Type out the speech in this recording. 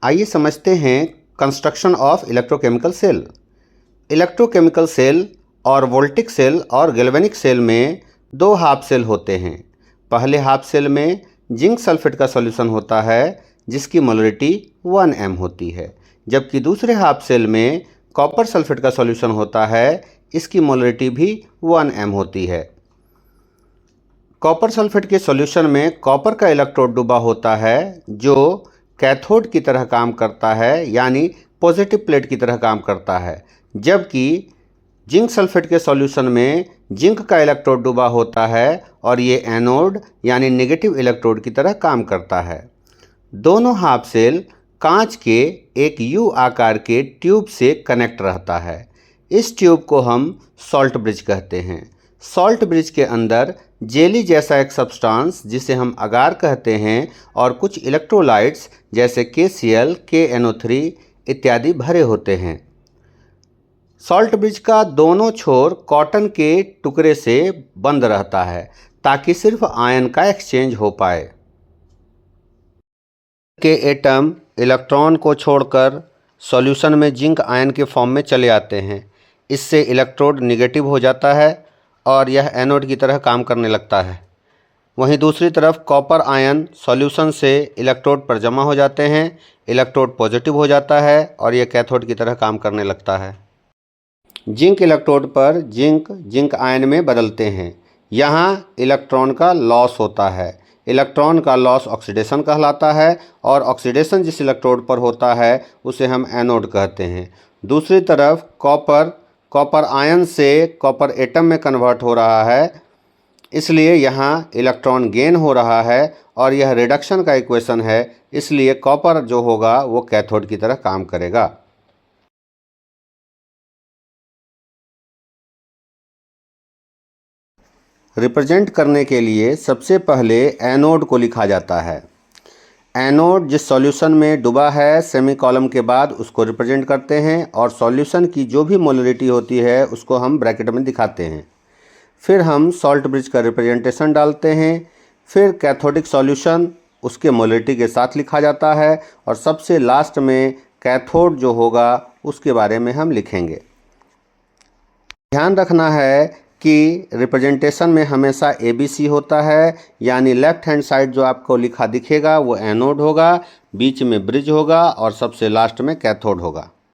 आइए समझते हैं construction of electrochemical cell. Electrochemical cell और वोल्टिक सेल और गैल्वेनिक सेल में दो हाफ सेल होते हैं। पहले हाफ सेल में जिंक सल्फेट का सॉल्यूशन होता है जिसकी मोलरिटी 1m होती है, जबकि दूसरे हाफ सेल में कॉपर सल्फेट का सॉल्यूशन होता है, इसकी मोलरिटी भी 1m होती है। कॉपर सल्फेट के सॉल्यूशन में कॉपर का इलेक्ट्रोड डूबा होता है जो कैथोड की तरह काम करता है, यानी पॉजिटिव प्लेट की तरह काम करता है, जबकि जिंक सल्फेट के सॉल्यूशन में जिंक का इलेक्ट्रोड डूबा होता है और ये एनोड यानी नेगेटिव इलेक्ट्रोड की तरह काम करता है। दोनों हाफ सेल कांच के एक यू आकार के ट्यूब से कनेक्ट रहता है। इस ट्यूब को हम सॉल्ट ब्रिज कहते हैं। सॉल्ट ब्रिज के अंदर जेली जैसा एक सब्सटेंस जिसे हम अगार कहते हैं और कुछ इलेक्ट्रोलाइट्स जैसे KCl, KNO3 इत्यादि भरे होते हैं। सॉल्ट ब्रिज का दोनों छोर कॉटन के टुकड़े से बंद रहता है ताकि सिर्फ आयन का एक्सचेंज हो पाए। के एटम इलेक्ट्रॉन को छोड़कर सॉल्यूशन में जिंक आयन के फॉर्म में चले आते हैं। इससे इलेक्ट्रोड निगेटिव हो जाता है और यह एनोड की तरह काम करने लगता है। वहीं दूसरी तरफ कॉपर आयन सॉल्यूशन से इलेक्ट्रोड पर जमा हो जाते हैं, इलेक्ट्रोड पॉजिटिव हो जाता है और यह कैथोड की तरह काम करने लगता है। जिंक इलेक्ट्रोड पर जिंक आयन में बदलते हैं। यहाँ इलेक्ट्रॉन का लॉस होता है। इलेक्ट्रॉन का लॉस ऑक्सीडेशन कहलाता है और ऑक्सीडेशन जिस इलेक्ट्रोड पर होता है उसे हम एनोड कहते हैं। दूसरी तरफ कॉपर आयन से कॉपर एटम में कन्वर्ट हो रहा है, इसलिए यहाँ इलेक्ट्रॉन गेन हो रहा है और यह रिडक्शन का इक्वेशन है, इसलिए कॉपर जो होगा वो कैथोड की तरह काम करेगा। रिप्रेजेंट करने के लिए सबसे पहले एनोड को लिखा जाता है। एनोड जिस सॉल्यूशन में डूबा है सेमीकॉलम के बाद उसको रिप्रेजेंट करते हैं और सॉल्यूशन की जो भी मोलरिटी होती है उसको हम ब्रैकेट में दिखाते हैं। फिर हम सॉल्ट ब्रिज का रिप्रेजेंटेशन डालते हैं। फिर कैथोडिक सॉल्यूशन उसके मोलरिटी के साथ लिखा जाता है और सबसे लास्ट में कैथोड जो होगा उसके बारे में हम लिखेंगे। ध्यान रखना है कि रिप्रेजेंटेशन में हमेशा ABC होता है, यानी लेफ्ट हैंड साइड जो आपको लिखा दिखेगा वो एनोड होगा, बीच में ब्रिज होगा और सबसे लास्ट में कैथोड होगा।